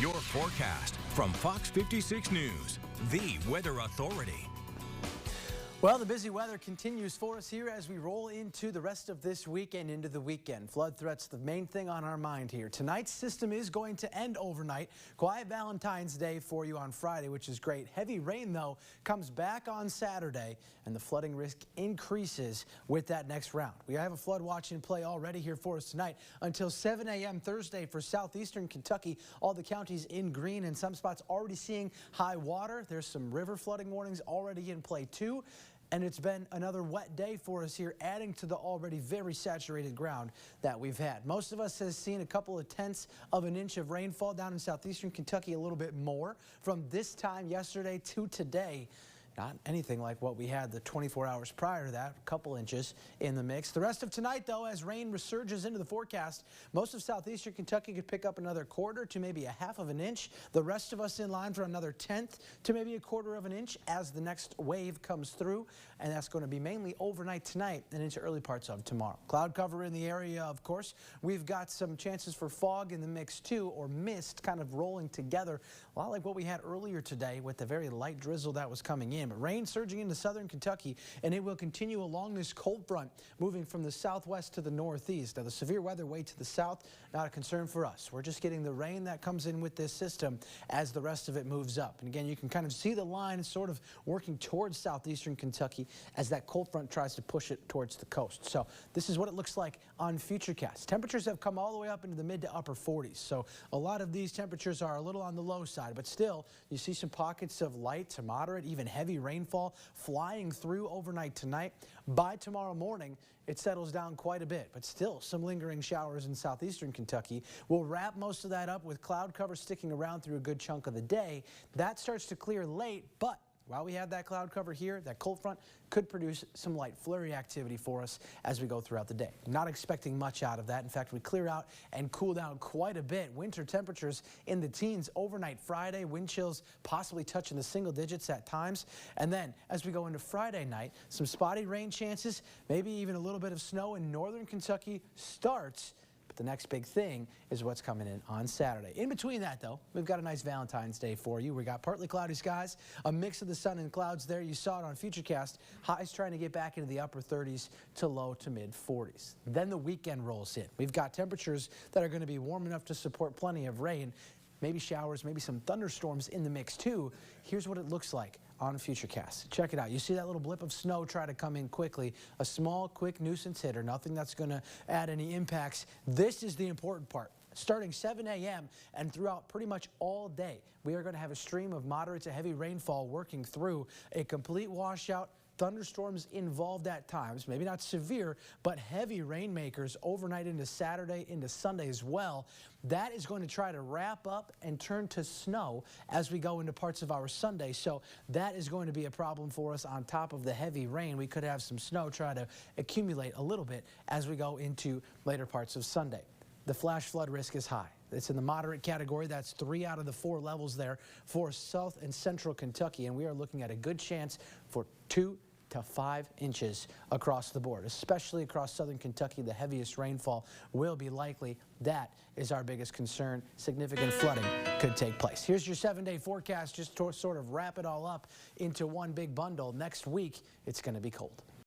your forecast from Fox 56 News, the weather authority. Well, the busy weather continues for us here as we roll into the rest of this week and into the weekend. Flood threats, the main thing on our mind here. Tonight's system is going to end overnight. Quiet Valentine's Day for you on Friday, which is great. Heavy rain, though, comes back on Saturday, and the flooding risk increases with that next round. We have a flood watch in play already here for us tonight until 7 a.m. Thursday for southeastern Kentucky. All the counties in green, and some spots already seeing high water. There's some river flooding warnings already in play, too. And it's been another wet day for us here, adding to the already very saturated ground that we've had. Most of us has seen a couple of tenths of an inch of rainfall down in southeastern Kentucky, a little bit more from this time yesterday to today. Not anything like what we had the 24 hours prior to that, a couple inches in the mix. The rest of tonight, though, as rain resurges into the forecast, most of southeastern Kentucky could pick up another quarter to maybe a half of an inch. The rest of us in line for another tenth to maybe a quarter of an inch as the next wave comes through, and that's going to be mainly overnight tonight and into early parts of tomorrow. Cloud cover in the area, of course. We've got some chances for fog in the mix, too, or mist kind of rolling together, a lot like what we had earlier today with the very light drizzle that was coming in. But rain surging into southern Kentucky, and it will continue along this cold front, moving from the southwest to the northeast. Now, the severe weather way to the south, not a concern for us. We're just getting the rain that comes in with this system as the rest of it moves up. And again, you can kind of see the line sort of working towards southeastern Kentucky as that cold front tries to push it towards the coast. So this is what it looks like on Futurecast. Temperatures have come all the way up into the mid to upper 40s. So a lot of these temperatures are a little on the low side, but still you see some pockets of light to moderate, even heavy rainfall flying through overnight tonight. By tomorrow morning, it settles down quite a bit, but still some lingering showers in southeastern Kentucky. We'll wrap most of that up with cloud cover sticking around through a good chunk of the day. That starts to clear late, but while we have that cloud cover here, that cold front could produce some light flurry activity for us as we go throughout the day. Not expecting much out of that. In fact, we clear out and cool down quite a bit. Winter temperatures in the teens overnight Friday. Wind chills possibly touching the single digits at times. And then as we go into Friday night, some spotty rain chances, maybe even a little bit of snow in northern Kentucky starts. The next big thing is what's coming in on Saturday. In between that, though, we've got a nice Valentine's Day for you. We got partly cloudy skies, a mix of the sun and clouds there. You saw it on Futurecast. Highs trying to get back into the upper 30s to low to mid 40s. Then the weekend rolls in. We've got temperatures that are going to be warm enough to support plenty of rain. Maybe showers, maybe some thunderstorms in the mix, too. Here's what it looks like on Futurecast. Check it out. You see that little blip of snow try to come in quickly. A small, quick nuisance hitter. Nothing that's going to add any impacts. This is the important part. Starting 7 a.m. and throughout pretty much all day, we are going to have a stream of moderate to heavy rainfall working through a complete washout. Thunderstorms involved at times, maybe not severe, but heavy rainmakers overnight into Saturday, into Sunday as well. That is going to try to wrap up and turn to snow as we go into parts of our Sunday. So that is going to be a problem for us on top of the heavy rain. We could have some snow try to accumulate a little bit as we go into later parts of Sunday. The flash flood risk is high. It's in the moderate category. That's 3 out of the 4 levels there for south and central Kentucky. And we are looking at a good chance for 2 to 5 inches across the board, especially across southern Kentucky. The heaviest rainfall will be likely. That is our biggest concern. Significant flooding could take place. Here's your 7-day forecast just to sort of wrap it all up into one big bundle. Next week, it's going to be cold.